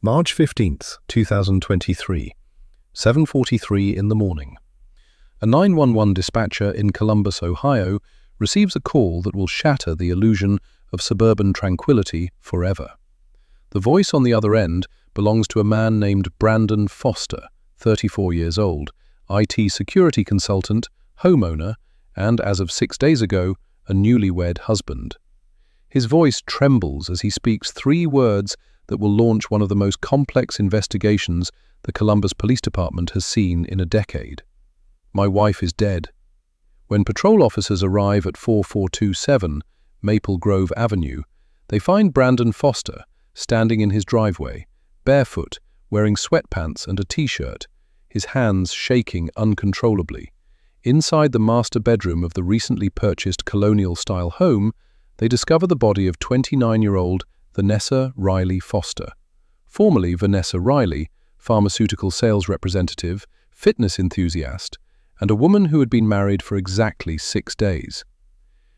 March 15th, 2023, 7:43 in the morning. A 911 dispatcher in Columbus, Ohio, receives a call that will shatter the illusion of suburban tranquility forever. The voice on the other end belongs to a man named Brandon Foster, 34 years old, IT security consultant, homeowner, and, as of 6 days ago, a newlywed husband. His voice trembles as he speaks 3 words that will launch one of the most complex investigations the Columbus Police Department has seen in a decade. "My wife is dead." When patrol officers arrive at 4427 Maple Grove Avenue, they find Brandon Foster standing in his driveway, barefoot, wearing sweatpants and a t-shirt, his hands shaking uncontrollably. Inside the master bedroom of the recently purchased colonial-style home, they discover the body of 29-year-old Vanessa Riley Foster. Formerly Vanessa Riley, pharmaceutical sales representative, fitness enthusiast, and a woman who had been married for exactly 6 days.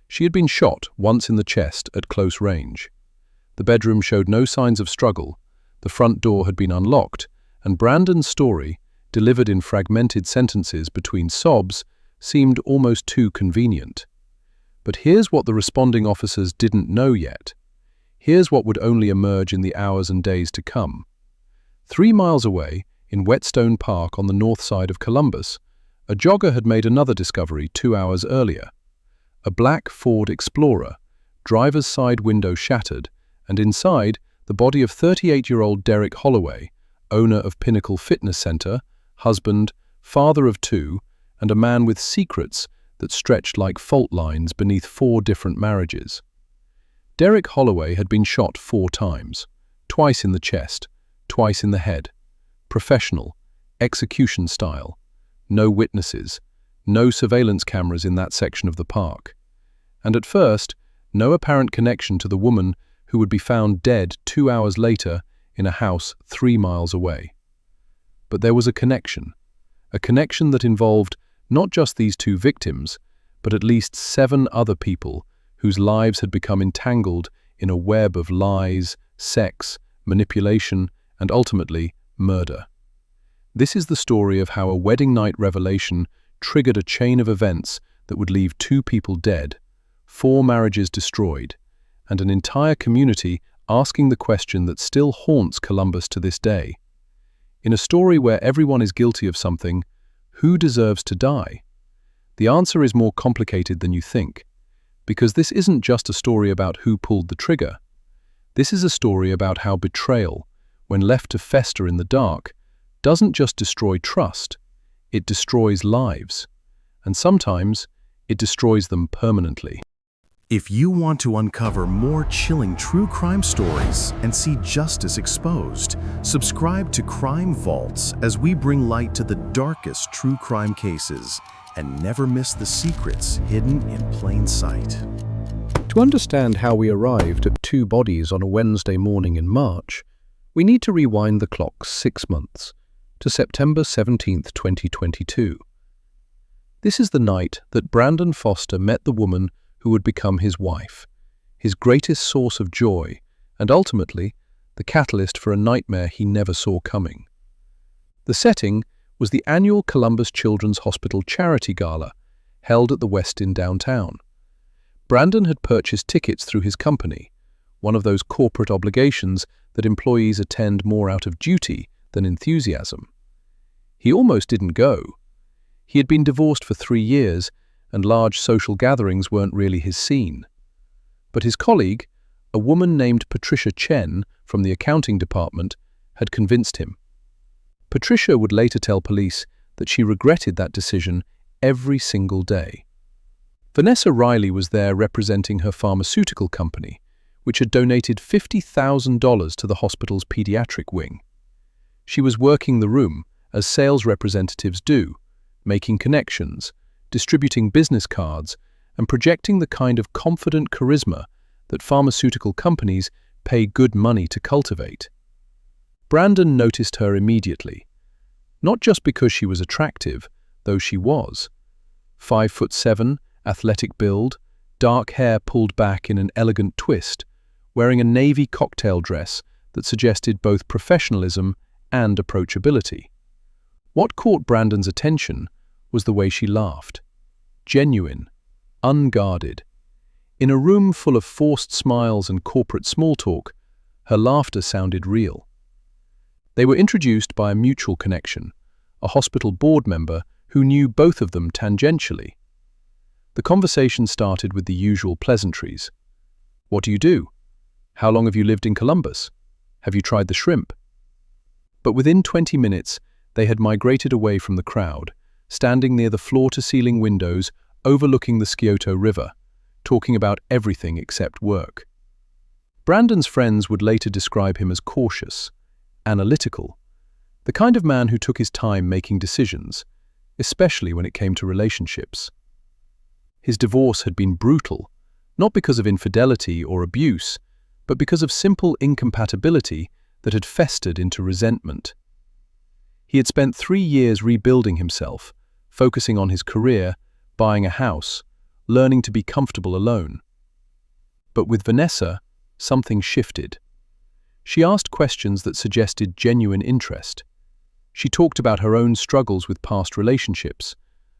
She had been shot once in the chest at close range. The bedroom showed no signs of struggle, the front door had been unlocked, and Brandon's story, delivered in fragmented sentences between sobs, seemed almost too convenient. But here's what the responding officers didn't know yet. Here's what would only emerge in the hours and days to come. 3 miles away, in Whetstone Park on the north side of Columbus, a jogger had made another discovery 2 hours earlier. A black Ford Explorer, driver's side window shattered, and inside, the body of 38-year-old Derek Holloway, owner of Pinnacle Fitness Center, husband, father of 2, and a man with secrets that stretched like fault lines beneath 4 different marriages. Derek Holloway had been shot 4 times, twice in the chest, twice in the head. Professional, execution style. No witnesses, no surveillance cameras in that section of the park. And at first, no apparent connection to the woman who would be found dead 2 hours later in a house 3 miles away. But there was a connection that involved not just these 2 victims, but at least 7 other people whose lives had become entangled in a web of lies, sex, manipulation, and ultimately, murder. This is the story of how a wedding night revelation triggered a chain of events that would leave 2 people dead, 4 marriages destroyed, and an entire community asking the question that still haunts Columbus to this day. In a story where everyone is guilty of something, who deserves to die? The answer is more complicated than you think, because this isn't just a story about who pulled the trigger. This is a story about how betrayal, when left to fester in the dark, doesn't just destroy trust, it destroys lives. And sometimes, it destroys them permanently. If you want to uncover more chilling true crime stories and see justice exposed, subscribe to Crime Vaults as we bring light to the darkest true crime cases and never miss the secrets hidden in plain sight. To understand how we arrived at 2 bodies on a Wednesday morning in March, we need to rewind the clock 6 months, to September 17th, 2022. This is the night that Brandon Foster met the woman who would become his wife, his greatest source of joy, and ultimately, the catalyst for a nightmare he never saw coming. The setting was the annual Columbus Children's Hospital Charity Gala, held at the Westin downtown. Brandon had purchased tickets through his company, one of those corporate obligations that employees attend more out of duty than enthusiasm. He almost didn't go. He had been divorced for 3 years, and large social gatherings weren't really his scene. But his colleague, a woman named Patricia Chen from the accounting department, had convinced him. Patricia would later tell police that she regretted that decision every single day. Vanessa Riley was there representing her pharmaceutical company, which had donated $50,000 to the hospital's pediatric wing. She was working the room, as sales representatives do, making connections, distributing business cards, and projecting the kind of confident charisma that pharmaceutical companies pay good money to cultivate. Brandon noticed her immediately, not just because she was attractive, though she was. 5'7", athletic build, dark hair pulled back in an elegant twist, wearing a navy cocktail dress that suggested both professionalism and approachability. What caught Brandon's attention was the way she laughed. Genuine, unguarded. In a room full of forced smiles and corporate small talk, her laughter sounded real. They were introduced by a mutual connection, a hospital board member who knew both of them tangentially. The conversation started with the usual pleasantries. "What do you do? How long have you lived in Columbus? Have you tried the shrimp?" But within 20 minutes, they had migrated away from the crowd, standing near the floor-to-ceiling windows overlooking the Scioto River, talking about everything except work. Brandon's friends would later describe him as cautious, analytical, the kind of man who took his time making decisions, especially when it came to relationships. His divorce had been brutal, not because of infidelity or abuse, but because of simple incompatibility that had festered into resentment. He had spent 3 years rebuilding himself, focusing on his career, buying a house, learning to be comfortable alone. But with Vanessa, something shifted. She asked questions that suggested genuine interest. She talked about her own struggles with past relationships,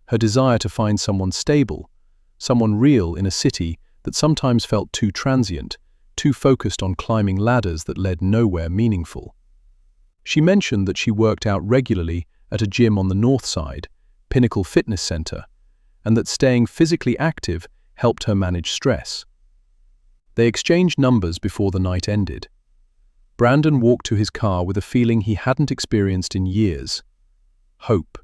her desire to find someone stable, someone real in a city that sometimes felt too transient, too focused on climbing ladders that led nowhere meaningful. She mentioned that she worked out regularly at a gym on the north side, Pinnacle Fitness Center, and that staying physically active helped her manage stress. They exchanged numbers before the night ended. Brandon walked to his car with a feeling he hadn't experienced in years: hope.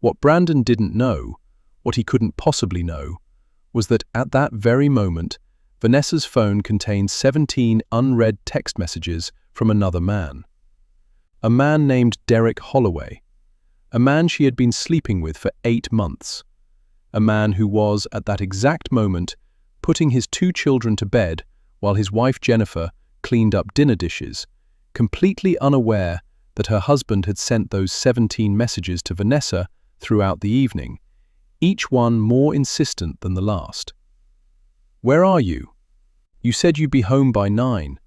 What Brandon didn't know, what he couldn't possibly know, was that at that very moment, Vanessa's phone contained 17 unread text messages from another man. A man named Derek Holloway, a man she had been sleeping with for 8 months, a man who was, at that exact moment, putting his 2 children to bed while his wife Jennifer cleaned up dinner dishes, completely unaware that her husband had sent those 17 messages to Vanessa throughout the evening, each one more insistent than the last. "Where are you? You said you'd be home by 9.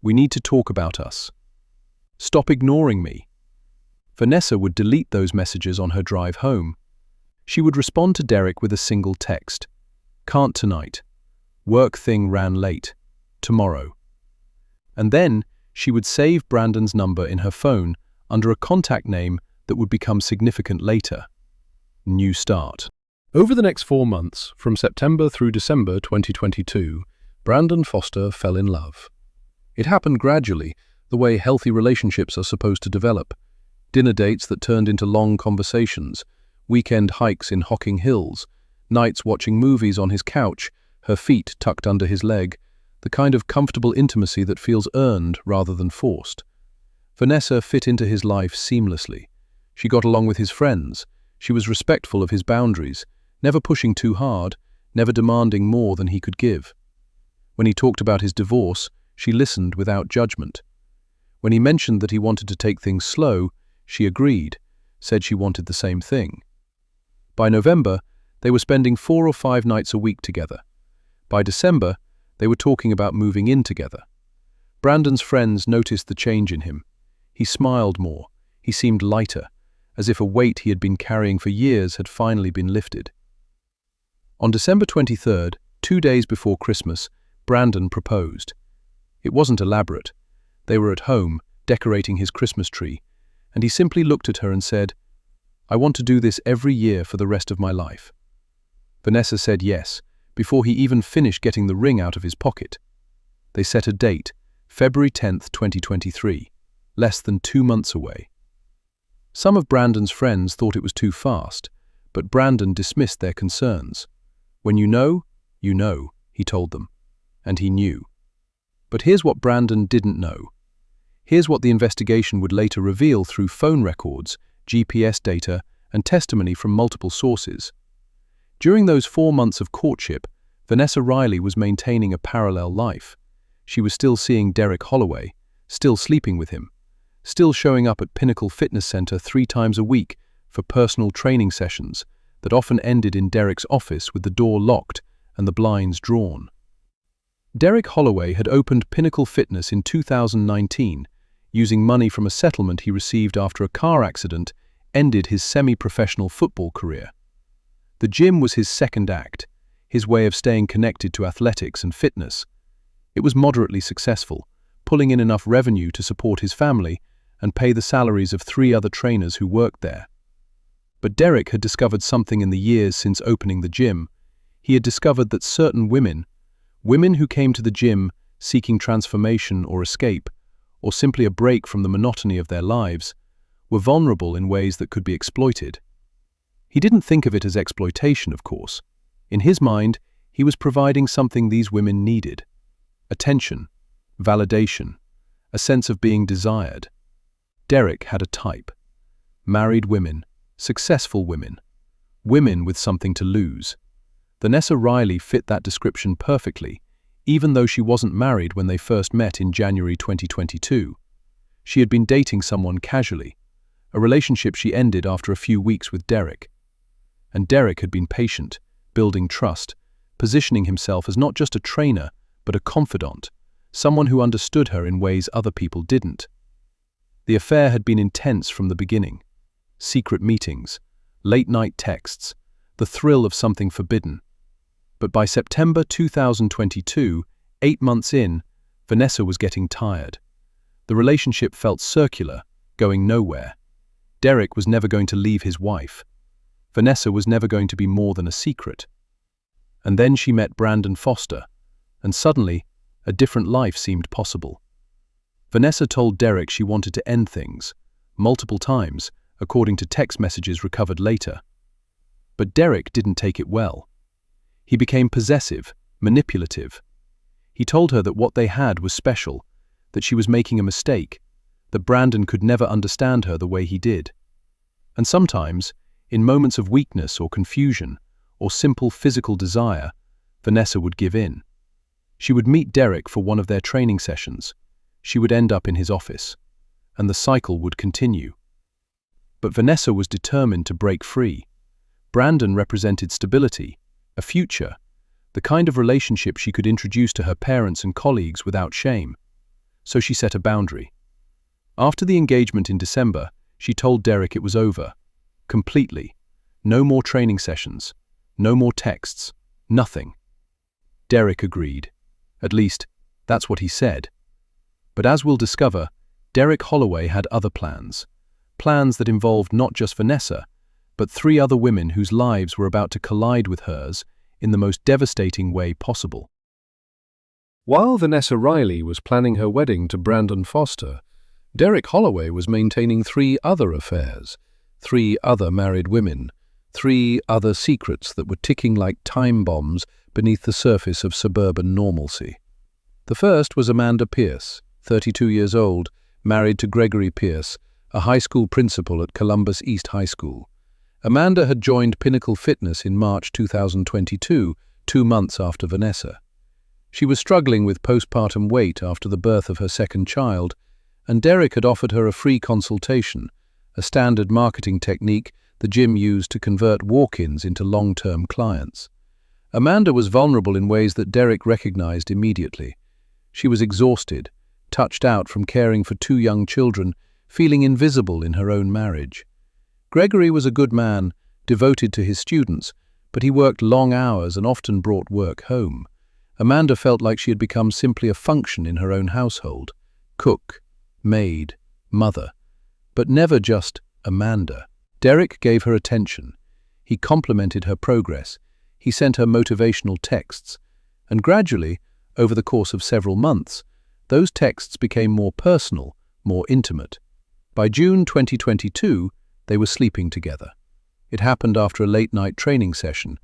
We need to talk about us. Stop ignoring me." Vanessa would delete those messages on her drive home. She would respond to Derek with a single text: "Can't tonight. Work thing ran late. Tomorrow." And then she would save Brandon's number in her phone under a contact name that would become significant later: New Start. Over the next 4 months, from September through December 2022, Brandon Foster fell in love. It happened gradually, the way healthy relationships are supposed to develop. Dinner dates that turned into long conversations, weekend hikes in Hocking Hills, nights watching movies on his couch, her feet tucked under his leg, the kind of comfortable intimacy that feels earned rather than forced. Vanessa fit into his life seamlessly. She got along with his friends. She was respectful of his boundaries, never pushing too hard, never demanding more than he could give. When he talked about his divorce, she listened without judgment. When he mentioned that he wanted to take things slow, she agreed, said she wanted the same thing. By November, they were spending 4 or 5 nights a week together. By December, they were talking about moving in together. Brandon's friends noticed the change in him. He smiled more. He seemed lighter, as if a weight he had been carrying for years had finally been lifted. On December 23rd, 2 days before Christmas, Brandon proposed. It wasn't elaborate. They were at home, decorating his Christmas tree, and he simply looked at her and said, "I want to do this every year for the rest of my life." Vanessa said yes, before he even finished getting the ring out of his pocket. They set a date, February 10th, 2023, less than 2 months away. Some of Brandon's friends thought it was too fast, but Brandon dismissed their concerns. "When you know, he told them. And he knew. But here's what Brandon didn't know. Here's what the investigation would later reveal through phone records, GPS data, and testimony from multiple sources. During those 4 months of courtship, Vanessa Riley was maintaining a parallel life. She was still seeing Derek Holloway, still sleeping with him, still showing up at Pinnacle Fitness Center 3 times a week for personal training sessions that often ended in Derek's office with the door locked and the blinds drawn. Derek Holloway had opened Pinnacle Fitness in 2019, using money from a settlement he received after a car accident ended his semi-professional football career. The gym was his second act, his way of staying connected to athletics and fitness. It was moderately successful, pulling in enough revenue to support his family and pay the salaries of 3 other trainers who worked there. But Derek had discovered something in the years since opening the gym. He had discovered that certain women who came to the gym seeking transformation or escape, or simply a break from the monotony of their lives, were vulnerable in ways that could be exploited. He didn't think of it as exploitation, of course. In his mind, he was providing something these women needed: attention, validation, a sense of being desired. Derek had a type: married women, successful women, women with something to lose. Vanessa Riley fit that description perfectly, even though she wasn't married when they first met in January 2022. She had been dating someone casually, a relationship she ended after a few weeks with Derek. And Derek had been patient, building trust, positioning himself as not just a trainer, but a confidant, someone who understood her in ways other people didn't. The affair had been intense from the beginning. Secret meetings, late-night texts, the thrill of something forbidden. But by September 2022, 8 months in, Vanessa was getting tired. The relationship felt circular, going nowhere. Derek was never going to leave his wife. Vanessa was never going to be more than a secret. And then she met Brandon Foster, and suddenly, a different life seemed possible. Vanessa told Derek she wanted to end things, multiple times, according to text messages recovered later. But Derek didn't take it well. He became possessive, manipulative. He told her that what they had was special, that she was making a mistake, that Brandon could never understand her the way he did. And sometimes, in moments of weakness or confusion, or simple physical desire, Vanessa would give in. She would meet Derek for one of their training sessions. She would end up in his office, and the cycle would continue. But Vanessa was determined to break free. Brandon represented stability, a future, the kind of relationship she could introduce to her parents and colleagues without shame. So she set a boundary. After the engagement in December, she told Derek it was over. Completely. No more training sessions. No more texts. Nothing. Derek agreed. At least, that's what he said. But as we'll discover, Derek Holloway had other plans. Plans that involved not just Vanessa, but 3 other women whose lives were about to collide with hers in the most devastating way possible. While Vanessa Riley was planning her wedding to Brandon Foster, Derek Holloway was maintaining 3 other affairs, 3 other married women, 3 other secrets that were ticking like time bombs beneath the surface of suburban normalcy. The first was Amanda Pierce, 32 years old, married to Gregory Pierce, a high school principal at Columbus East High School. Amanda had joined Pinnacle Fitness in March 2022, 2 months after Vanessa. She was struggling with postpartum weight after the birth of her second child, and Derek had offered her a free consultation, a standard marketing technique the gym used to convert walk-ins into long-term clients. Amanda was vulnerable in ways that Derek recognized immediately. She was exhausted, touched out from caring for 2 young children, feeling invisible in her own marriage. Gregory was a good man, devoted to his students, but he worked long hours and often brought work home. Amanda felt like she had become simply a function in her own household: cook, maid, mother, but never just Amanda. Derek gave her attention. He complimented her progress. He sent her motivational texts. And gradually, over the course of several months, those texts became more personal, more intimate. By June 2022, they were sleeping together. It happened after a late-night training session,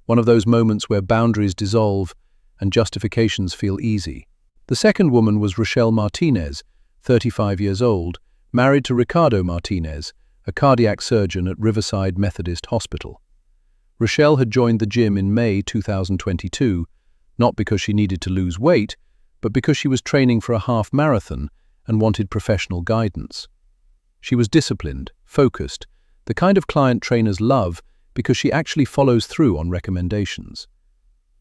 one of those moments where boundaries dissolve and justifications feel easy. The second woman was Rochelle Martinez, 35 years old, married to Ricardo Martinez, a cardiac surgeon at Riverside Methodist Hospital. Rochelle had joined the gym in May 2022, not because she needed to lose weight, but because she was training for a half marathon and wanted professional guidance. She was disciplined, focused, the kind of client trainers love because she actually follows through on recommendations.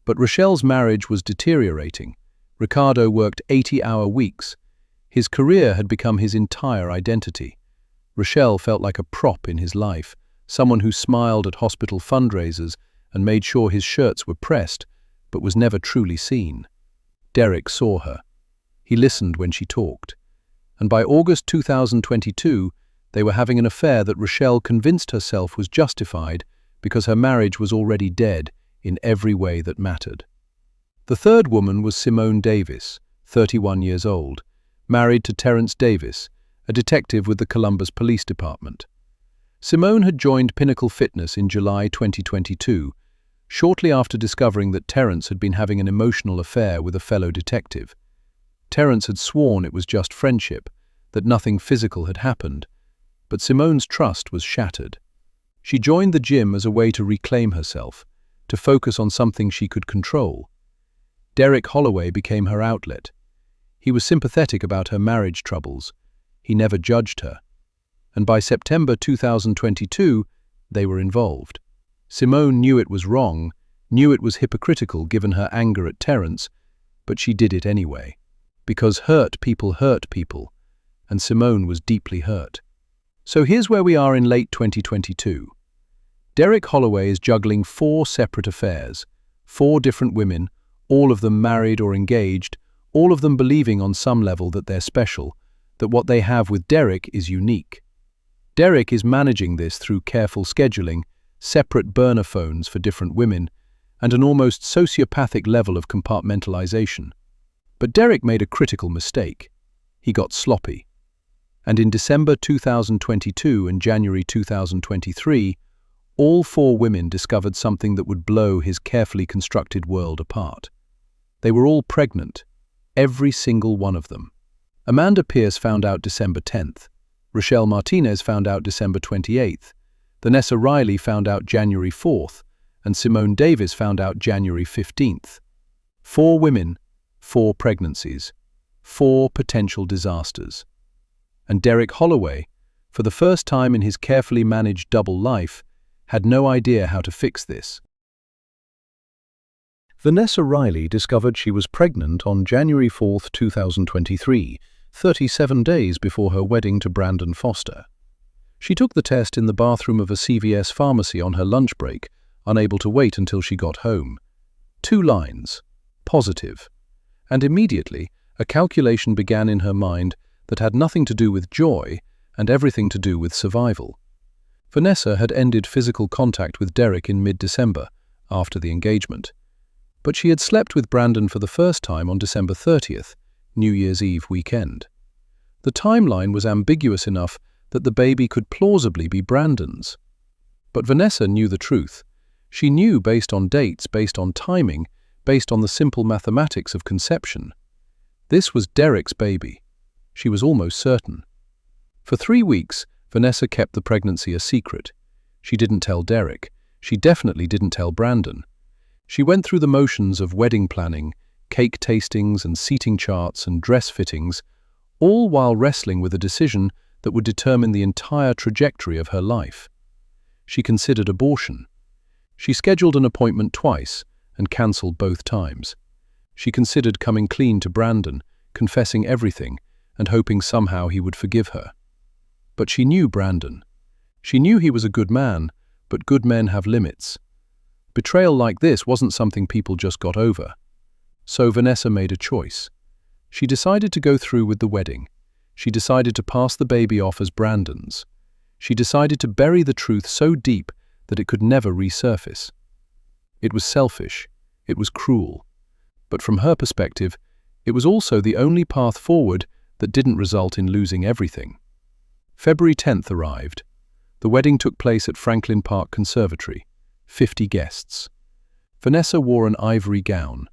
But Rochelle's marriage was deteriorating. Ricardo worked 80-hour weeks. His career had become his entire identity. Rochelle felt like a prop in his life, someone who smiled at hospital fundraisers and made sure his shirts were pressed, but was never truly seen. Derek saw her. He listened when she talked. And by August 2022, they were having an affair that Rochelle convinced herself was justified because her marriage was already dead in every way that mattered. The third woman was Simone Davis, 31 years old, married to Terence Davis, a detective with the Columbus Police Department. Simone had joined Pinnacle Fitness in July 2022, shortly after discovering that Terence had been having an emotional affair with a fellow detective. Terence had sworn it was just friendship, that nothing physical had happened, but Simone's trust was shattered. She joined the gym as a way to reclaim herself, to focus on something she could control. Derek Holloway became her outlet. He was sympathetic about her marriage troubles. He never judged her. And by September 2022, they were involved. Simone knew it was wrong, knew it was hypocritical given her anger at Terence, but she did it anyway. Because hurt people, and Simone was deeply hurt. So here's where we are in late 2022. Derek Holloway is juggling 4 separate affairs, 4 different women, all of them married or engaged, all of them believing on some level that they're special, that what they have with Derek is unique. Derek is managing this through careful scheduling, separate burner phones for different women, and an almost sociopathic level of compartmentalization. But Derek made a critical mistake. He got sloppy. And in December 2022 and January 2023, all 4 women discovered something that would blow his carefully constructed world apart. They were all pregnant, every single one of them. Amanda Pierce found out December 10th. Rochelle Martinez found out December 28th. Vanessa Riley found out January 4th, and Simone Davis found out January 15th. 4 women, 4 pregnancies, 4 potential disasters. And Derek Holloway, for the first time in his carefully managed double life, had no idea how to fix this. Vanessa Riley discovered she was pregnant on January 4, 2023, 37 days before her wedding to Brandon Foster. She took the test in the bathroom of a CVS pharmacy on her lunch break, unable to wait until she got home. 2 lines, positive. And immediately, a calculation began in her mind that had nothing to do with joy and everything to do with survival. Vanessa had ended physical contact with Derek in mid-December, after the engagement. But she had slept with Brandon for the first time on December 30th, New Year's Eve weekend. The timeline was ambiguous enough that the baby could plausibly be Brandon's. But Vanessa knew the truth. She knew based on dates, based on timing, based on the simple mathematics of conception. This was Derek's baby. She was almost certain. For 3 weeks, Vanessa kept the pregnancy a secret. She didn't tell Derek. She definitely didn't tell Brandon. She went through the motions of wedding planning, cake tastings and seating charts and dress fittings, all while wrestling with a decision that would determine the entire trajectory of her life. She considered abortion. She scheduled an appointment twice and cancelled both times. She considered coming clean to Brandon, confessing everything, and hoping somehow he would forgive her. But she knew Brandon. She knew he was a good man, but good men have limits. Betrayal like this wasn't something people just got over. So Vanessa made a choice. She decided to go through with the wedding. She decided to pass the baby off as Brandon's. She decided to bury the truth so deep that it could never resurface. It was selfish. It was cruel. But from her perspective, it was also the only path forward that didn't result in losing everything. February 10th arrived. The wedding took place at Franklin Park Conservatory. 50 guests. Vanessa wore an ivory gown.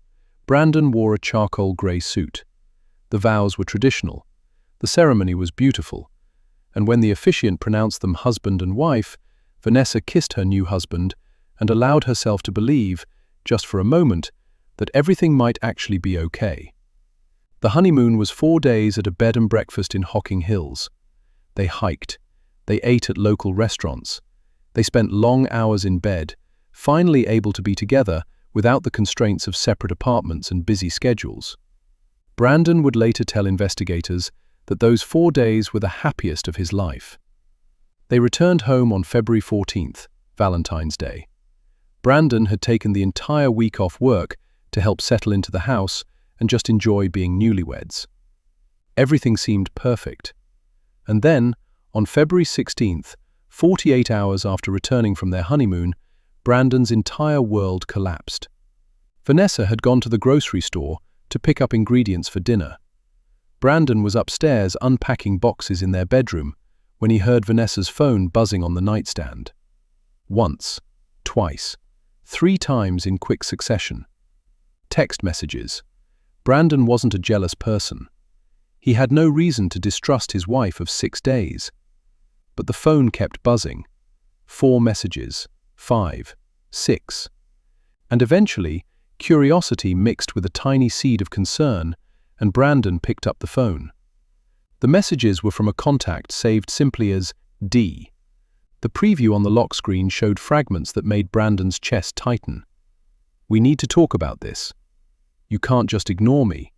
Brandon wore a charcoal grey suit. The vows were traditional. The ceremony was beautiful. And when the officiant pronounced them husband and wife, Vanessa kissed her new husband and allowed herself to believe, just for a moment, that everything might actually be okay. The honeymoon was 4 days at a bed and breakfast in Hocking Hills. They hiked. They ate at local restaurants. They spent long hours in bed, finally able to be together without the constraints of separate apartments and busy schedules. Brandon would later tell investigators that those 4 days were the happiest of his life. They returned home on February 14th, Valentine's Day. Brandon had taken the entire week off work to help settle into the house and just enjoy being newlyweds. Everything seemed perfect. And then, on February 16th, 48 hours after returning from their honeymoon, Brandon's entire world collapsed. Vanessa had gone to the grocery store to pick up ingredients for dinner. Brandon was upstairs unpacking boxes in their bedroom when he heard Vanessa's phone buzzing on the nightstand. Once, twice, 3 times in quick succession. Text messages. Brandon wasn't a jealous person. He had no reason to distrust his wife of 6 days. But the phone kept buzzing. 4 messages, 5, 6. And eventually, curiosity mixed with a tiny seed of concern, and Brandon picked up the phone. The messages were from a contact saved simply as D. The preview on the lock screen showed fragments that made Brandon's chest tighten. "We need to talk about this. You can't just ignore me.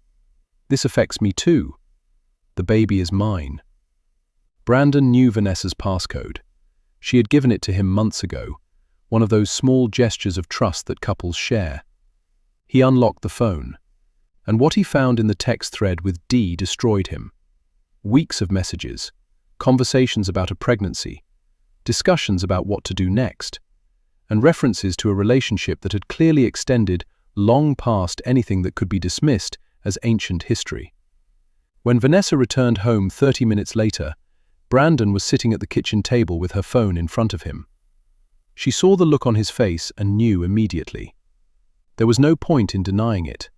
This affects me too. The baby is mine." Brandon knew Vanessa's passcode. She had given it to him months ago, one of those small gestures of trust that couples share. He unlocked the phone, and what he found in the text thread with D destroyed him. Weeks of messages, conversations about a pregnancy, discussions about what to do next, and references to a relationship that had clearly extended long past anything that could be dismissed as ancient history. When Vanessa returned home 30 minutes later, Brandon was sitting at the kitchen table with her phone in front of him. She saw the look on his face and knew immediately. There was no point in denying it.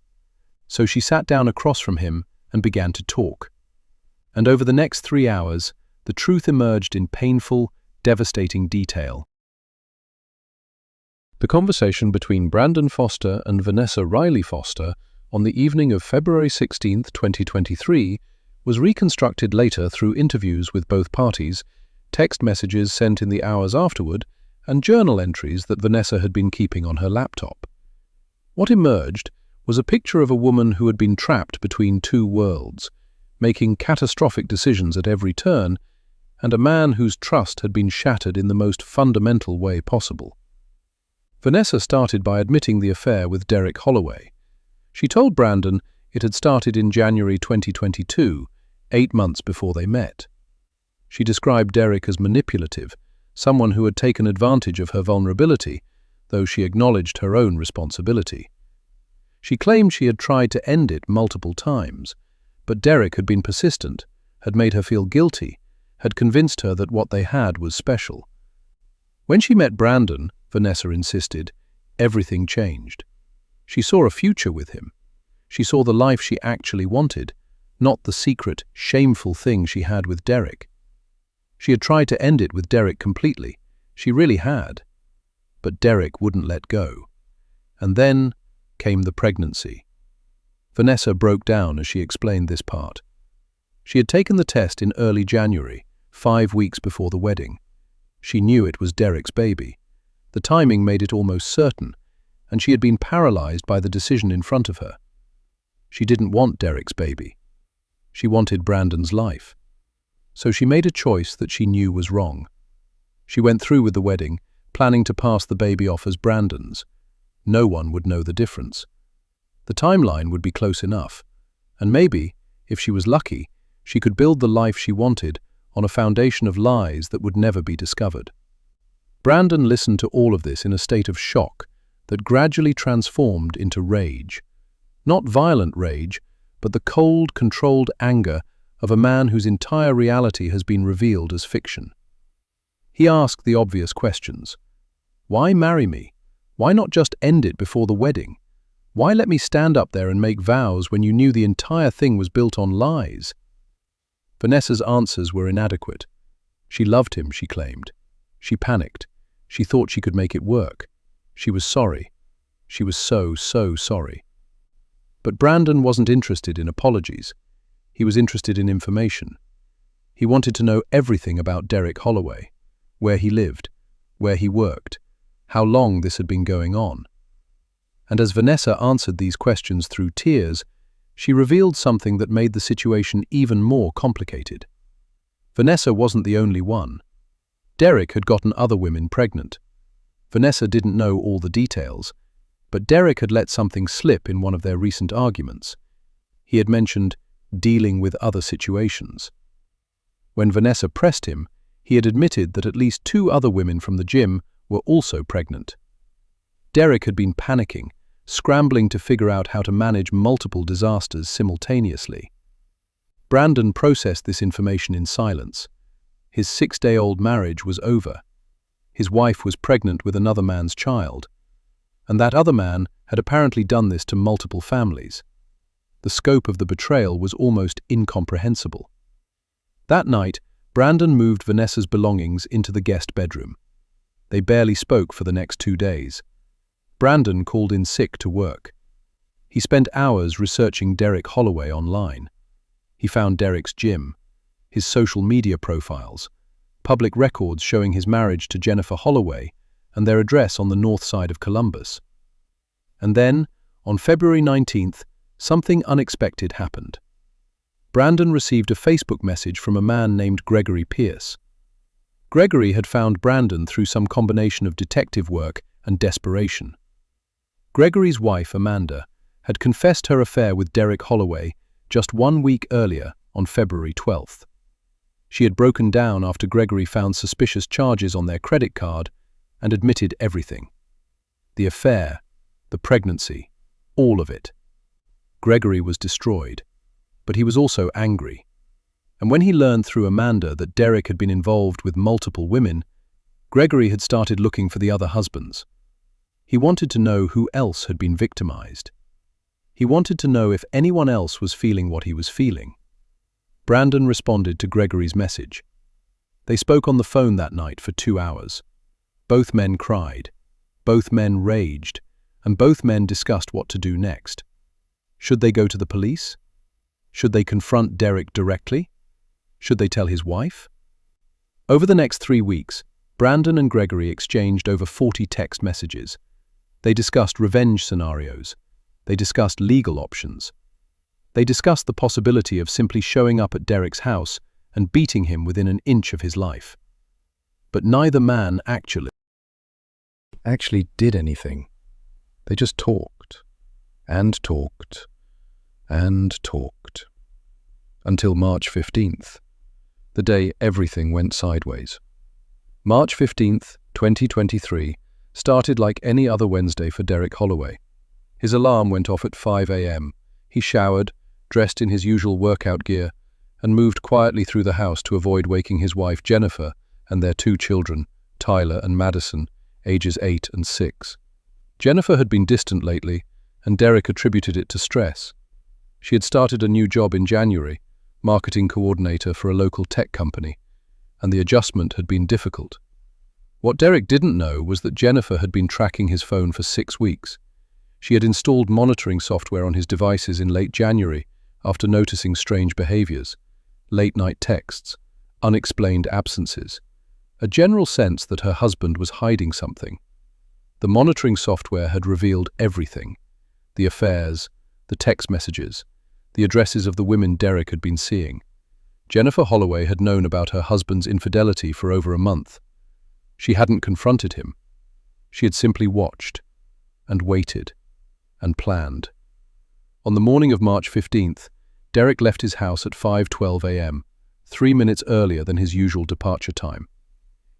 So she sat down across from him and began to talk. And over the next 3 hours, the truth emerged in painful, devastating detail. The conversation between Brandon Foster and Vanessa Riley Foster on the evening of February 16, 2023, was reconstructed later through interviews with both parties, text messages sent in the hours afterward, and journal entries that Vanessa had been keeping on her laptop. What emerged was a picture of a woman who had been trapped between 2 worlds, making catastrophic decisions at every turn, and a man whose trust had been shattered in the most fundamental way possible. Vanessa started by admitting the affair with Derek Holloway. She told Brandon it had started in January 2022, 8 months before they met. She described Derek as manipulative, someone who had taken advantage of her vulnerability, though she acknowledged her own responsibility. She claimed she had tried to end it multiple times, but Derek had been persistent, had made her feel guilty, had convinced her that what they had was special. When she met Brandon, Vanessa insisted, everything changed. She saw a future with him. She saw the life she actually wanted, not the secret, shameful thing she had with Derek. She had tried to end it with Derek completely. She really had. But Derek wouldn't let go. And then came the pregnancy. Vanessa broke down as she explained this part. She had taken the test in early January, 5 weeks before the wedding. She knew it was Derek's baby. The timing made it almost certain, and she had been paralyzed by the decision in front of her. She didn't want Derek's baby. She wanted Brandon's life. So she made a choice that she knew was wrong. She went through with the wedding, planning to pass the baby off as Brandon's. No one would know the difference. The timeline would be close enough, and maybe, if she was lucky, she could build the life she wanted on a foundation of lies that would never be discovered. Brandon listened to all of this in a state of shock that gradually transformed into rage. Not violent rage, but the cold, controlled anger of a man whose entire reality has been revealed as fiction. He asked the obvious questions. Why marry me? Why not just end it before the wedding? Why let me stand up there and make vows when you knew the entire thing was built on lies? Vanessa's answers were inadequate. She loved him, she claimed. She panicked. She thought she could make it work. She was sorry. She was so sorry. But Brandon wasn't interested in apologies. He was interested in information. He wanted to know everything about Derek Holloway, where he lived, where he worked, how long this had been going on. And as Vanessa answered these questions through tears, she revealed something that made the situation even more complicated. Vanessa wasn't the only one. Derek had gotten other women pregnant. Vanessa didn't know all the details, but Derek had let something slip in one of their recent arguments. He had mentioned dealing with other situations. When Vanessa pressed him, he had admitted that at least 2 other women from the gym were also pregnant. Derek had been panicking, scrambling to figure out how to manage multiple disasters simultaneously. Brandon processed this information in silence. His 6-day-old marriage was over. His wife was pregnant with another man's child, and that other man had apparently done this to multiple families. The scope of the betrayal was almost incomprehensible. That night, Brandon moved Vanessa's belongings into the guest bedroom. They barely spoke for the next 2 days. Brandon called in sick to work. He spent hours researching Derek Holloway online. He found Derek's gym, his social media profiles, public records showing his marriage to Jennifer Holloway, and their address on the north side of Columbus. And then, on February 19th, something unexpected happened. Brandon received a Facebook message from a man named Gregory Pierce. Gregory had found Brandon through some combination of detective work and desperation. Gregory's wife, Amanda, had confessed her affair with Derek Holloway just 1 week earlier, on February 12th. She had broken down after Gregory found suspicious charges on their credit card and admitted everything. The affair, the pregnancy, all of it. Gregory was destroyed, but he was also angry. And when he learned through Amanda that Derek had been involved with multiple women, Gregory had started looking for the other husbands. He wanted to know who else had been victimized. He wanted to know if anyone else was feeling what he was feeling. Brandon responded to Gregory's message. They spoke on the phone that night for 2 hours. Both men cried, both men raged, and both men discussed what to do next. Should they go to the police? Should they confront Derek directly? Should they tell his wife? Over the next 3 weeks, Brandon and Gregory exchanged over 40 text messages. They discussed revenge scenarios. They discussed legal options. They discussed the possibility of simply showing up at Derek's house and beating him within an inch of his life. But neither man actually did anything. They just talked, and talked, and talked. Until March 15th, the day everything went sideways. March 15th, 2023, started like any other Wednesday for Derek Holloway. His alarm went off at 5 a.m. He showered, dressed in his usual workout gear, and moved quietly through the house to avoid waking his wife Jennifer and their 2 children, Tyler and Madison, ages 8 and 6. Jennifer had been distant lately, and Derek attributed it to stress. She had started a new job in January, marketing coordinator for a local tech company, and the adjustment had been difficult. What Derek didn't know was that Jennifer had been tracking his phone for 6 weeks. She had installed monitoring software on his devices in late January after noticing strange behaviors, late-night texts, unexplained absences, a general sense that her husband was hiding something. The monitoring software had revealed everything: the affairs, the text messages, the addresses of the women Derek had been seeing. Jennifer Holloway had known about her husband's infidelity for over a month. She hadn't confronted him. She had simply watched, and waited, and planned. On the morning of March 15th, Derek left his house at 5:12 a.m., 3 minutes earlier than his usual departure time.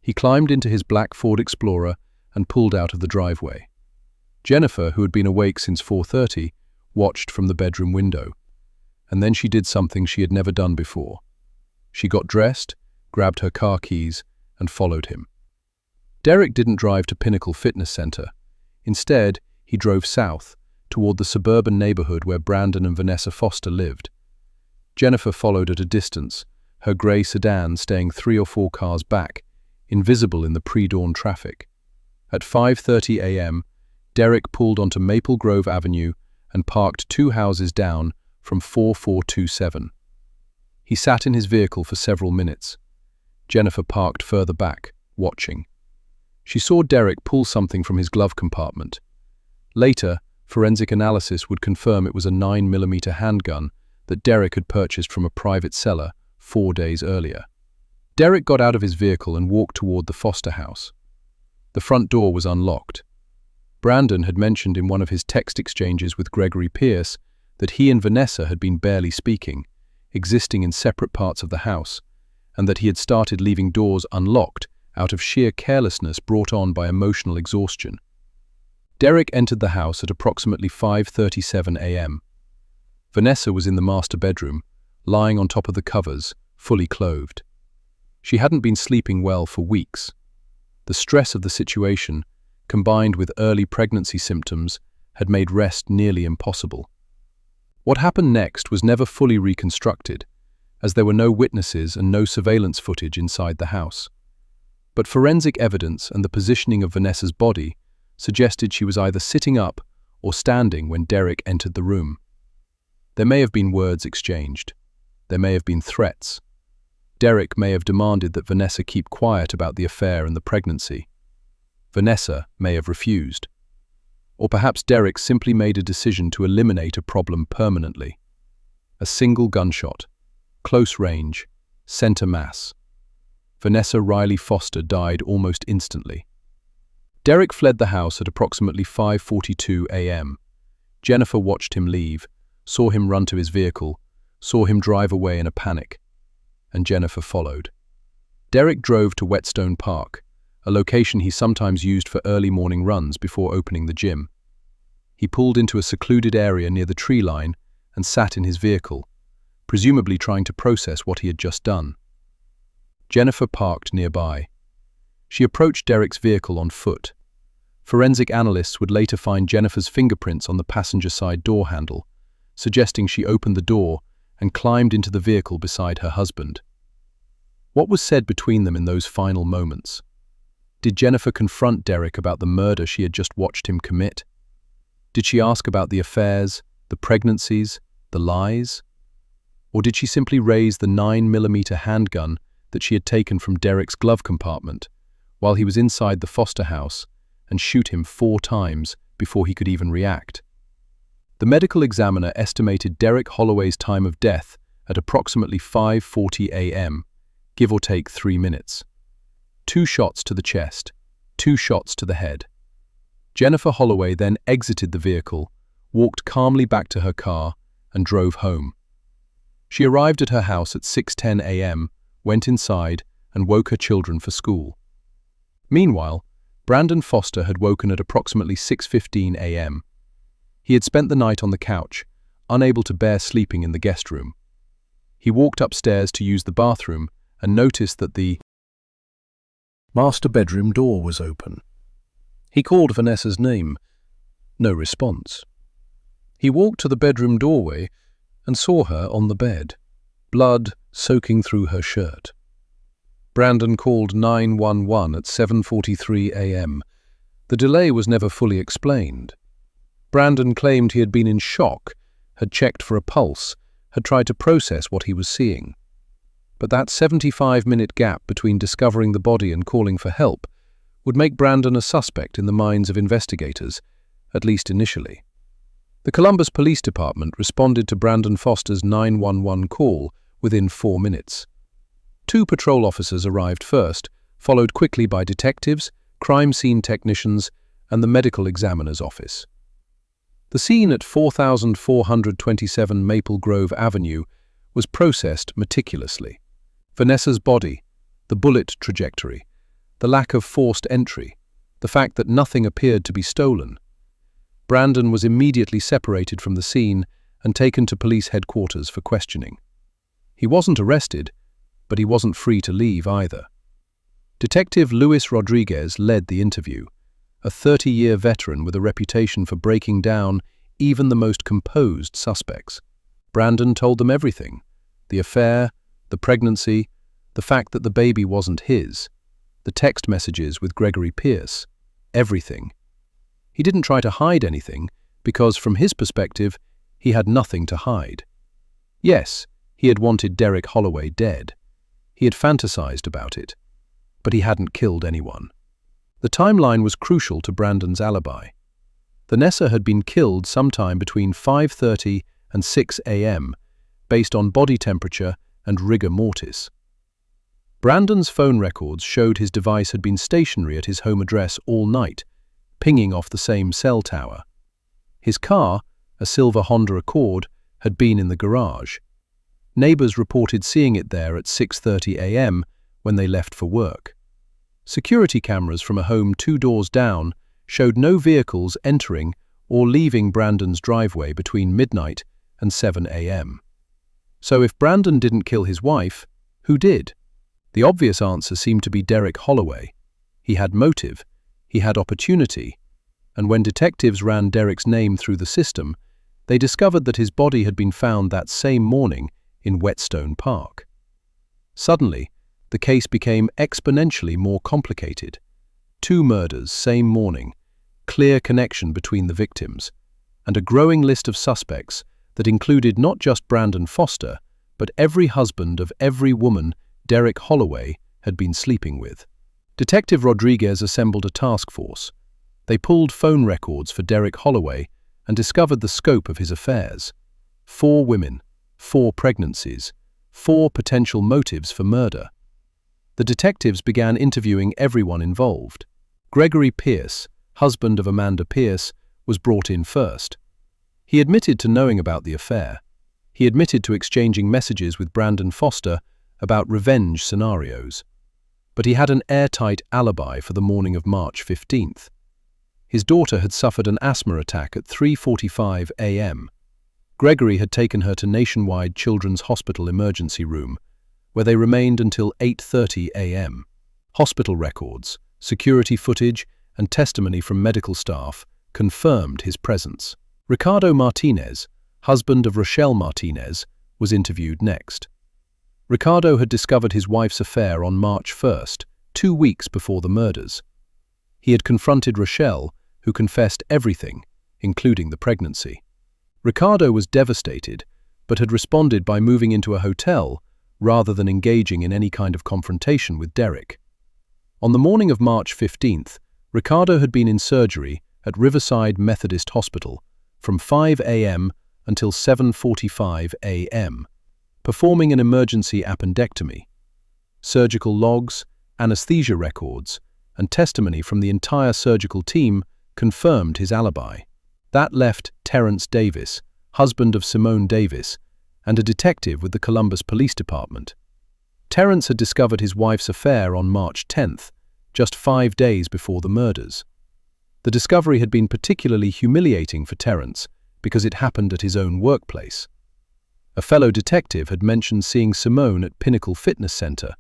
He climbed into his black Ford Explorer and pulled out of the driveway. Jennifer, who had been awake since 4:30, watched from the bedroom window. And then she did something she had never done before. She got dressed, grabbed her car keys, and followed him. Derek didn't drive to Pinnacle Fitness Center. Instead, he drove south, toward the suburban neighborhood where Brandon and Vanessa Foster lived. Jennifer followed at a distance, her gray sedan staying 3 or 4 cars back, invisible in the pre-dawn traffic. At 5:30 a.m., Derek pulled onto Maple Grove Avenue and parked 2 houses down from 4427. He sat in his vehicle for several minutes. Jennifer parked further back, watching. She saw Derek pull something from his glove compartment. Later, Forensic analysis would confirm it was a 9mm handgun that Derek had purchased from a private seller 4 days earlier. Derek got out of his vehicle and walked toward the Foster house. The front door was unlocked. Brandon had mentioned in one of his text exchanges with Gregory Pierce that he and Vanessa had been barely speaking, existing in separate parts of the house, and that he had started leaving doors unlocked out of sheer carelessness brought on by emotional exhaustion. Derek entered the house at approximately 5:37 a.m. Vanessa was in the master bedroom, lying on top of the covers, fully clothed. She hadn't been sleeping well for weeks. The stress of the situation, combined with early pregnancy symptoms, had made rest nearly impossible. What happened next was never fully reconstructed, as there were no witnesses and no surveillance footage inside the house. But forensic evidence and the positioning of Vanessa's body suggested she was either sitting up or standing when Derek entered the room. There may have been words exchanged. There may have been threats. Derek may have demanded that Vanessa keep quiet about the affair and the pregnancy. Vanessa may have refused. Or perhaps Derek simply made a decision to eliminate a problem permanently. A single gunshot, close range, center mass. Vanessa Riley Foster died almost instantly. Derek fled the house at approximately 5:42 a.m. Jennifer watched him leave, saw him run to his vehicle, saw him drive away in a panic, and Jennifer followed. Derek drove to Whetstone Park, a location he sometimes used for early morning runs before opening the gym. He pulled into a secluded area near the tree line and sat in his vehicle, presumably trying to process what he had just done. Jennifer parked nearby. She approached Derek's vehicle on foot. Forensic analysts would later find Jennifer's fingerprints on the passenger side door handle, suggesting she opened the door and climbed into the vehicle beside her husband. What was said between them in those final moments? Did Jennifer confront Derek about the murder she had just watched him commit? Did she ask about the affairs, the pregnancies, the lies? Or did she simply raise the 9mm handgun that she had taken from Derek's glove compartment while he was inside the Foster house and shoot him 4 times before he could even react? The medical examiner estimated Derek Holloway's time of death at approximately 5:40 a.m., give or take 3 minutes. 2 shots to the chest, 2 shots to the head. Jennifer Holloway then exited the vehicle, walked calmly back to her car, and drove home. She arrived at her house at 6:10 a.m., went inside, and woke her children for school. Meanwhile, Brandon Foster had woken at approximately 6:15 a.m. He had spent the night on the couch, unable to bear sleeping in the guest room. He walked upstairs to use the bathroom and noticed that the master bedroom door was open. He called Vanessa's name. No response. He walked to the bedroom doorway and saw her on the bed, blood soaking through her shirt. Brandon called 911 at 7:43 a.m. The delay was never fully explained. Brandon claimed he had been in shock, had checked for a pulse, had tried to process what he was seeing. But that 75-minute gap between discovering the body and calling for help would make Brandon a suspect in the minds of investigators, at least initially. The Columbus Police Department responded to Brandon Foster's 911 call within 4 minutes. 2 patrol officers arrived first, followed quickly by detectives, crime scene technicians, and the medical examiner's office. The scene at 4427 Maple Grove Avenue was processed meticulously. Vanessa's body, the bullet trajectory, the lack of forced entry, the fact that nothing appeared to be stolen. Brandon was immediately separated from the scene and taken to police headquarters for questioning. He wasn't arrested, but he wasn't free to leave either. Detective Luis Rodriguez led the interview, a 30-year veteran with a reputation for breaking down even the most composed suspects. Brandon told them everything: the affair, the pregnancy, the fact that the baby wasn't his, the text messages with Gregory Pierce, everything. He didn't try to hide anything because, from his perspective, he had nothing to hide. Yes, he had wanted Derek Holloway dead. He had fantasized about it, but he hadn't killed anyone. The timeline was crucial to Brandon's alibi. Vanessa had been killed sometime between 5:30 and 6 a.m., based on body temperature and rigor mortis. Brandon's phone records showed his device had been stationary at his home address all night, pinging off the same cell tower. His car, a silver Honda Accord, had been in the garage. Neighbors reported seeing it there at 6:30 a.m. when they left for work. Security cameras from a home 2 doors down showed no vehicles entering or leaving Brandon's driveway between midnight and 7 a.m. So if Brandon didn't kill his wife, who did? The obvious answer seemed to be Derek Holloway. He had motive, he had opportunity, and when detectives ran Derek's name through the system, they discovered that his body had been found that same morning in Whetstone Park. Suddenly, the case became exponentially more complicated. 2 murders, same morning, clear connection between the victims, and a growing list of suspects that included not just Brandon Foster, but every husband of every woman Derek Holloway had been sleeping with. Detective Rodriguez assembled a task force. They pulled phone records for Derek Holloway and discovered the scope of his affairs. 4 women, 4 pregnancies, 4 potential motives for murder. The detectives began interviewing everyone involved. Gregory Pierce, husband of Amanda Pierce, was brought in first. He admitted to knowing about the affair. He admitted to exchanging messages with Brandon Foster about revenge scenarios. But he had an airtight alibi for the morning of March 15th. His daughter had suffered an asthma attack at 3:45 a.m. Gregory had taken her to Nationwide Children's Hospital emergency room, where they remained until 8:30 a.m. Hospital records, security footage, and testimony from medical staff confirmed his presence. Ricardo Martinez, husband of Rochelle Martinez, was interviewed next. Ricardo had discovered his wife's affair on March 1st, 2 weeks before the murders. He had confronted Rochelle, who confessed everything, including the pregnancy. Ricardo was devastated, but had responded by moving into a hotel rather than engaging in any kind of confrontation with Derek. On the morning of March 15th, Ricardo had been in surgery at Riverside Methodist Hospital from 5 a.m. until 7:45 a.m., performing an emergency appendectomy. Surgical logs, anesthesia records, and testimony from the entire surgical team confirmed his alibi. That left Terrence Davis, husband of Simone Davis, and a detective with the Columbus Police Department. Terrence had discovered his wife's affair on March 10th, just 5 days before the murders. The discovery had been particularly humiliating for Terrence because it happened at his own workplace. A fellow detective had mentioned seeing Simone at Pinnacle Fitness Center,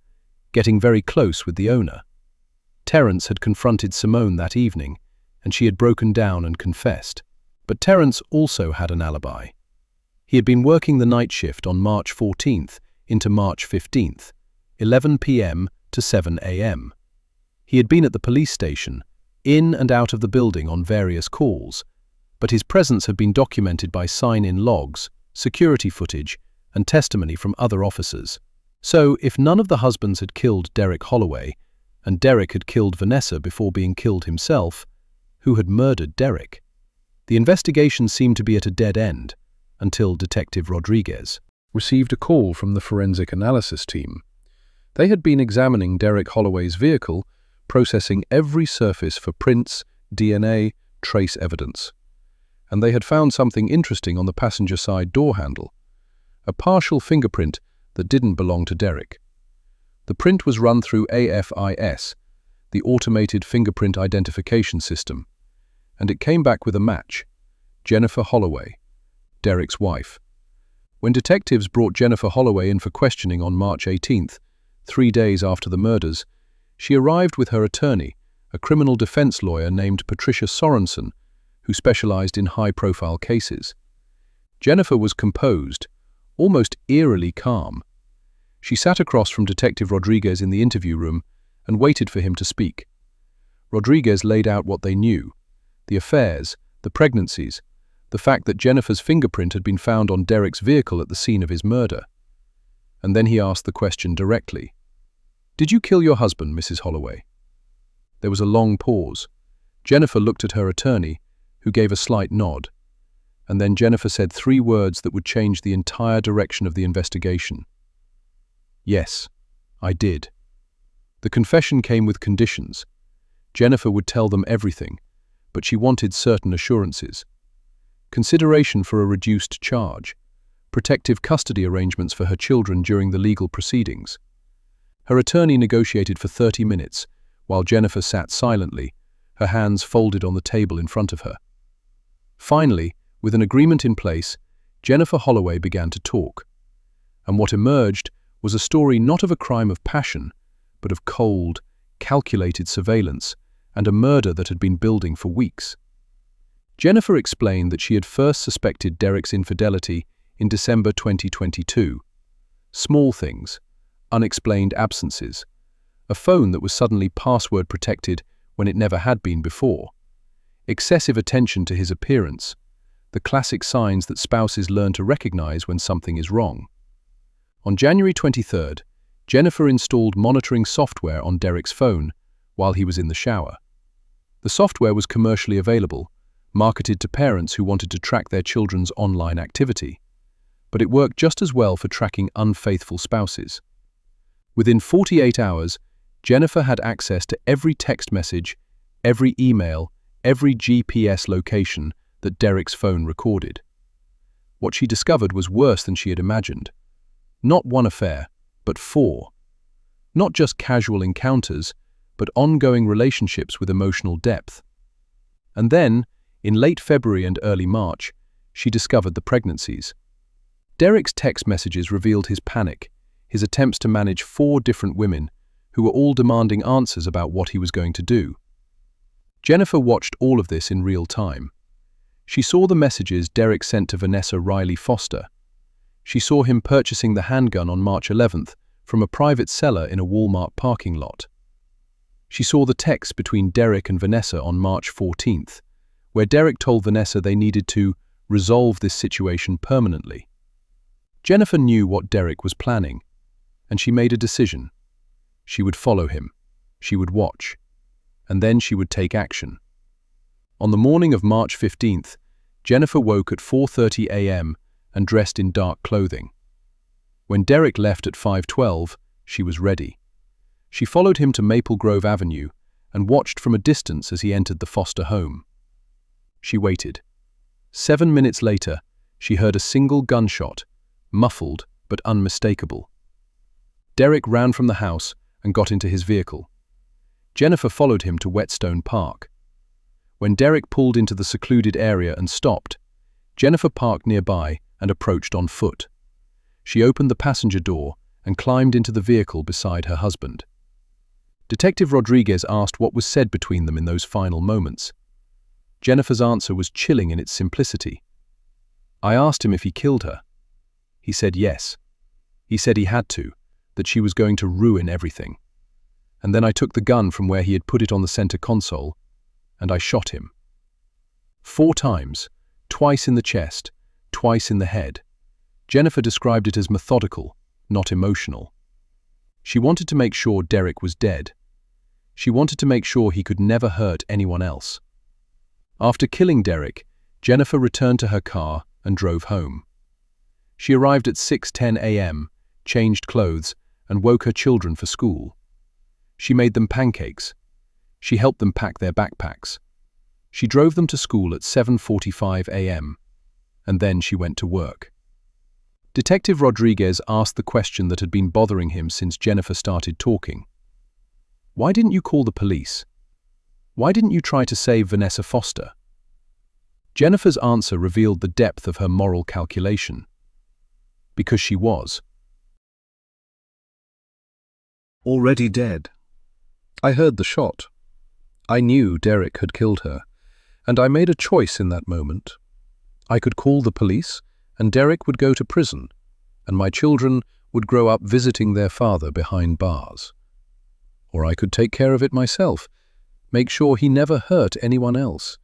getting very close with the owner. Terrence had confronted Simone that evening, and she had broken down and confessed. But Terrence also had an alibi. He had been working the night shift on March 14th into March 15th, 11 p.m. to 7 a.m. He had been at the police station, in and out of the building on various calls, but his presence had been documented by sign-in logs, security footage, and testimony from other officers. So, if none of the husbands had killed Derek Holloway, and Derek had killed Vanessa before being killed himself, who had murdered Derek? The investigation seemed to be at a dead end, until Detective Rodriguez received a call from the forensic analysis team. They had been examining Derek Holloway's vehicle, processing every surface for prints, DNA, trace evidence. And they had found something interesting on the passenger side door handle, a partial fingerprint that didn't belong to Derek. The print was run through AFIS, the Automated Fingerprint Identification System, and it came back with a match: Jennifer Holloway, Derek's wife. When detectives brought Jennifer Holloway in for questioning on March 18th, 3 days after the murders, she arrived with her attorney, a criminal defense lawyer named Patricia Sorensen, who specialized in high-profile cases. Jennifer was composed, almost eerily calm. She sat across from Detective Rodriguez in the interview room and waited for him to speak. Rodriguez laid out what they knew: the affairs, the pregnancies, the fact that Jennifer's fingerprint had been found on Derek's vehicle at the scene of his murder. And then he asked the question directly. "Did you kill your husband, Mrs. Holloway?" There was a long pause. Jennifer looked at her attorney, who gave a slight nod, and then Jennifer said 3 words that would change the entire direction of the investigation. Yes, I did. The confession came with conditions. Jennifer would tell them everything, but she wanted certain assurances. Consideration for a reduced charge, protective custody arrangements for her children during the legal proceedings. Her attorney negotiated for 30 minutes, while Jennifer sat silently, her hands folded on the table in front of her. Finally, with an agreement in place, Jennifer Holloway began to talk. And what emerged was a story not of a crime of passion, but of cold, calculated surveillance and a murder that had been building for weeks. Jennifer explained that she had first suspected Derek's infidelity in December 2022. Small things, unexplained absences, a phone that was suddenly password protected when it never had been before, excessive attention to his appearance, the classic signs that spouses learn to recognize when something is wrong. On January 23rd, Jennifer installed monitoring software on Derek's phone while he was in the shower. The software was commercially available, marketed to parents who wanted to track their children's online activity, but it worked just as well for tracking unfaithful spouses. Within 48 hours, Jennifer had access to every text message, every email, every GPS location that Derek's phone recorded. What she discovered was worse than she had imagined. Not one affair, but 4. Not just casual encounters, but ongoing relationships with emotional depth. And then, in late February and early March, she discovered the pregnancies. Derek's text messages revealed his panic, his attempts to manage 4 different women who were all demanding answers about what he was going to do. Jennifer watched all of this in real time. She saw the messages Derek sent to Vanessa Riley Foster. She saw him purchasing the handgun on March 11th from a private seller in a Walmart parking lot. She saw the texts between Derek and Vanessa on March 14th, where Derek told Vanessa they needed to resolve this situation permanently. Jennifer knew what Derek was planning, and she made a decision. She would follow him, she would watch, and then she would take action. On the morning of March 15th, Jennifer woke at 4:30 a.m. and dressed in dark clothing. When Derek left at 5:12, she was ready. She followed him to Maple Grove Avenue and watched from a distance as he entered the Foster home. She waited. 7 minutes later, she heard a single gunshot, muffled but unmistakable. Derek ran from the house and got into his vehicle. Jennifer followed him to Whetstone Park. When Derek pulled into the secluded area and stopped, Jennifer parked nearby and approached on foot. She opened the passenger door and climbed into the vehicle beside her husband. Detective Rodriguez asked what was said between them in those final moments. Jennifer's answer was chilling in its simplicity. I asked him if he killed her. He said yes. He said he had to, that she was going to ruin everything. And then I took the gun from where he had put it on the center console, and I shot him. 4 times, twice in the chest, twice in the head. Jennifer described it as methodical, not emotional. She wanted to make sure Derek was dead. She wanted to make sure he could never hurt anyone else. After killing Derek, Jennifer returned to her car and drove home. She arrived at 6:10 a.m., changed clothes, and woke her children for school. She made them pancakes. She helped them pack their backpacks. She drove them to school at 7:45 a.m., and then she went to work. Detective Rodriguez asked the question that had been bothering him since Jennifer started talking. Why didn't you call the police? Why didn't you try to save Vanessa Foster? Jennifer's answer revealed the depth of her moral calculation. Because she was already dead. I heard the shot. I knew Derek had killed her, and I made a choice in that moment. I could call the police, and Derek would go to prison, and my children would grow up visiting their father behind bars. Or I could take care of it myself, make sure he never hurt anyone else,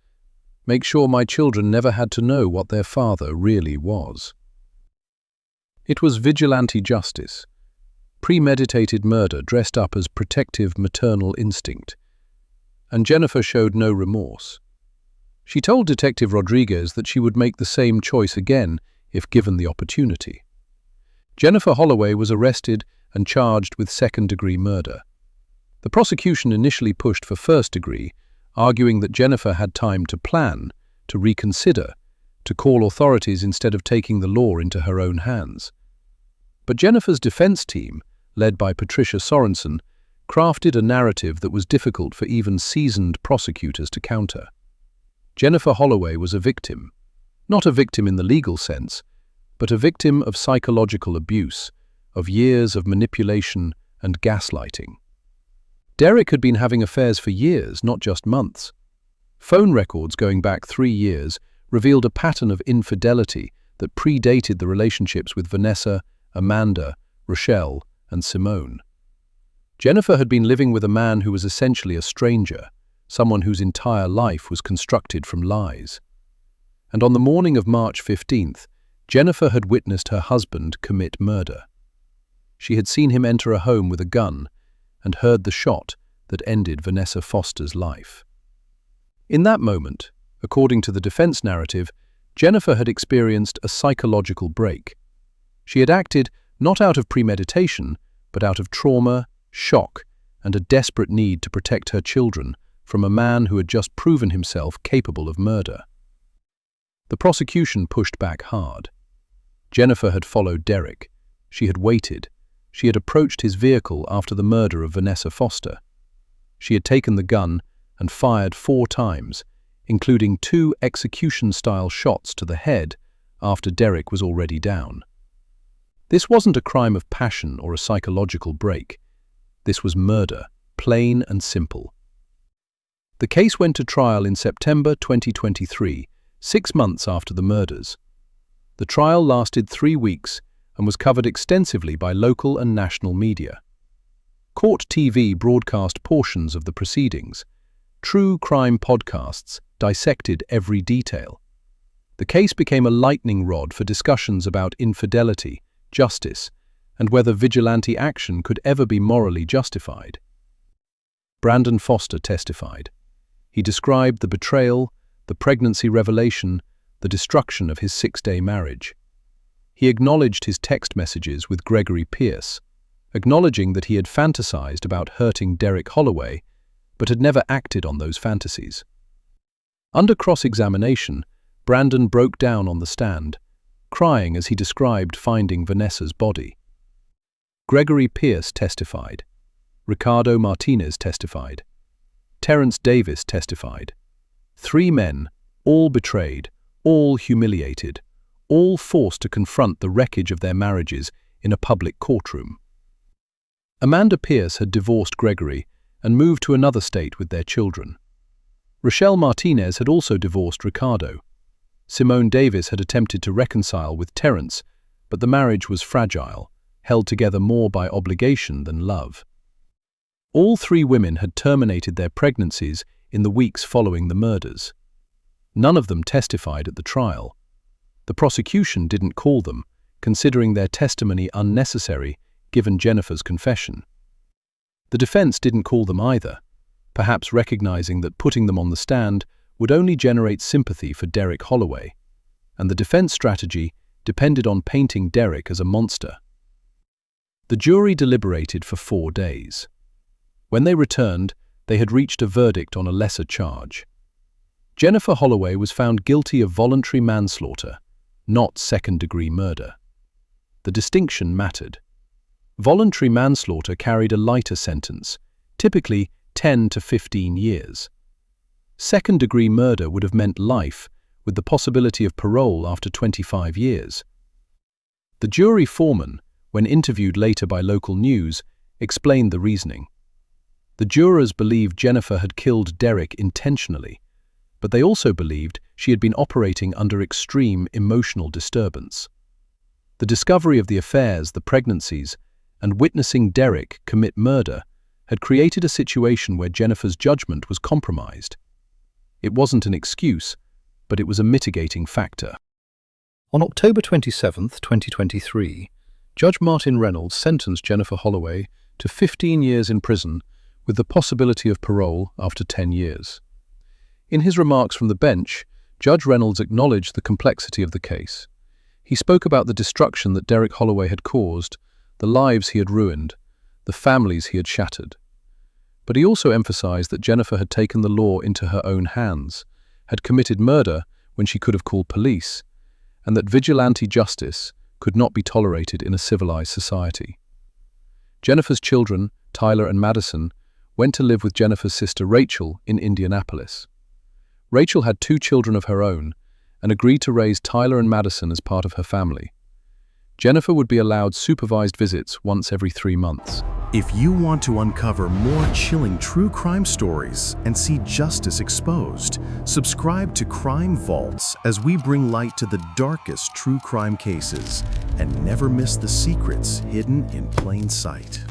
make sure my children never had to know what their father really was. It was vigilante justice, premeditated murder dressed up as protective maternal instinct, and Jennifer showed no remorse. She told Detective Rodriguez that she would make the same choice again if given the opportunity. Jennifer Holloway was arrested and charged with second-degree murder. The prosecution initially pushed for first-degree, arguing that Jennifer had time to plan, to reconsider, to call authorities instead of taking the law into her own hands. But Jennifer's defense team, led by Patricia Sorensen, crafted a narrative that was difficult for even seasoned prosecutors to counter. Jennifer Holloway was a victim, not a victim in the legal sense, but a victim of psychological abuse, of years of manipulation and gaslighting. Derek had been having affairs for years, not just months. Phone records going back 3 years revealed a pattern of infidelity that predated the relationships with Vanessa, Amanda, Rochelle, and Simone. Jennifer had been living with a man who was essentially a stranger, someone whose entire life was constructed from lies. And on the morning of March 15th, Jennifer had witnessed her husband commit murder. She had seen him enter a home with a gun and heard the shot that ended Vanessa Foster's life. In that moment, according to the defense narrative, Jennifer had experienced a psychological break. She had acted not out of premeditation, but out of trauma, shock, and a desperate need to protect her children from a man who had just proven himself capable of murder. The prosecution pushed back hard. Jennifer had followed Derek. She had waited. She had approached his vehicle after the murder of Vanessa Foster. She had taken the gun and fired 4 times, including 2 execution-style shots to the head after Derek was already down. This wasn't a crime of passion or a psychological break. This was murder, plain and simple. The case went to trial in September 2023, 6 months after the murders. The trial lasted 3 weeks and was covered extensively by local and national media. Court TV broadcast portions of the proceedings. True crime podcasts dissected every detail. The case became a lightning rod for discussions about infidelity, justice, and whether vigilante action could ever be morally justified. Brandon Foster testified. He described the betrayal, the pregnancy revelation, the destruction of his 6-day marriage. He acknowledged his text messages with Gregory Pierce, acknowledging that he had fantasized about hurting Derek Holloway, but had never acted on those fantasies. Under cross-examination, Brandon broke down on the stand, crying as he described finding Vanessa's body. Gregory Pierce testified. Ricardo Martinez testified. Terrence Davis testified. 3 men, all betrayed, all humiliated, all forced to confront the wreckage of their marriages in a public courtroom. Amanda Pierce had divorced Gregory and moved to another state with their children. Rochelle Martinez had also divorced Ricardo. Simone Davis had attempted to reconcile with Terrence, but the marriage was fragile, held together more by obligation than love. All 3 women had terminated their pregnancies in the weeks following the murders. None of them testified at the trial. The prosecution didn't call them, considering their testimony unnecessary given Jennifer's confession. The defense didn't call them either, perhaps recognizing that putting them on the stand would only generate sympathy for Derek Holloway, and the defense strategy depended on painting Derek as a monster. The jury deliberated for 4 days. When they returned, they had reached a verdict on a lesser charge. Jennifer Holloway was found guilty of voluntary manslaughter, not second-degree murder. The distinction mattered. Voluntary manslaughter carried a lighter sentence, typically 10 to 15 years. Second-degree murder would have meant life, with the possibility of parole after 25 years. The jury foreman, when interviewed later by local news, explained the reasoning. The jurors believed Jennifer had killed Derek intentionally, but they also believed she had been operating under extreme emotional disturbance. The discovery of the affairs, the pregnancies, and witnessing Derek commit murder had created a situation where Jennifer's judgment was compromised. It wasn't an excuse, but it was a mitigating factor. On October 27, 2023, Judge Martin Reynolds sentenced Jennifer Holloway to 15 years in prison with the possibility of parole after 10 years. In his remarks from the bench, Judge Reynolds acknowledged the complexity of the case. He spoke about the destruction that Derek Holloway had caused, the lives he had ruined, the families he had shattered. But he also emphasized that Jennifer had taken the law into her own hands, had committed murder when she could have called police, and that vigilante justice could not be tolerated in a civilized society. Jennifer's children, Tyler and Madison, went to live with Jennifer's sister Rachel in Indianapolis. Rachel had 2 children of her own and agreed to raise Tyler and Madison as part of her family. Jennifer would be allowed supervised visits once every 3 months. If you want to uncover more chilling true crime stories and see justice exposed, subscribe to Crime Vaults as we bring light to the darkest true crime cases and never miss the secrets hidden in plain sight.